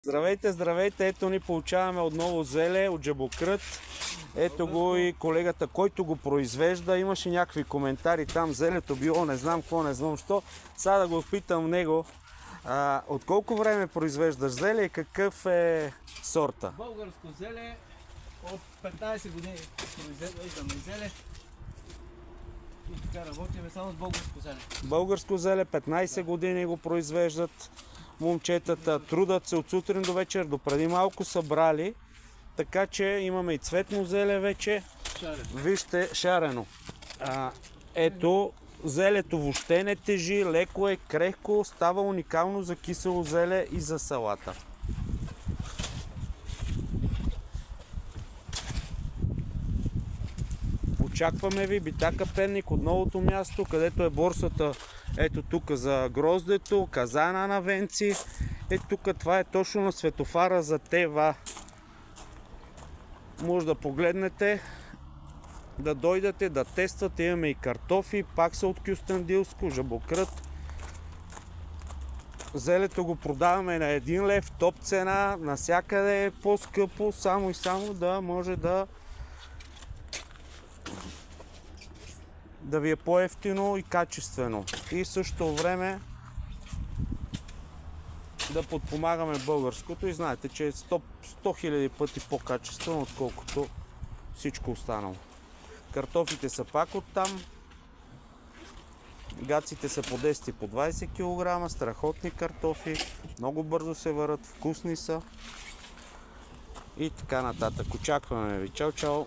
Здравейте, здравейте! Ето ни получаваме отново зеле от жабокрът. Ето го и колегата, който го произвежда. Имаше някакви коментари там, зелето било не знам какво, не знам що. Сега да го питам него. От колко време произвеждаш зеле и какъв е сорта? Българско зеле от 15 години произвеждаме зеле и така работиме само с българско зеле. Българско зеле 15 години го произвеждат момчетата, трудат се от сутрин до вечер, допреди малко са брали, така че имаме и цветно зеле вече. Шарено. Вижте, шарено. Ето, зелето въобще не тежи, леко е, крехко, става уникално за кисело зеле и за салата. Очакваме ви, Битака Перник, от новото място, където е борсата. Ето тук за гроздето, казана на венци. Ето тук, това е точно на светофара за Тева. Може да погледнете, да дойдете, да тествате. Имаме и картофи, пак са от Кюстендилско, жабокрът. Зелето го продаваме на 1 лев, топ цена, насякъде е по-скъпо, само и само да може да ви е по-евтино и качествено. И в същото време да подпомагаме българското и знаете, че е 100 000 пъти по-качествено, отколкото всичко останало. Картофите са пак оттам. Гаците са по 10 и по 20 кг, страхотни картофи, много бързо се варят, вкусни са и така нататък. Очакваме ви. Чао, чао!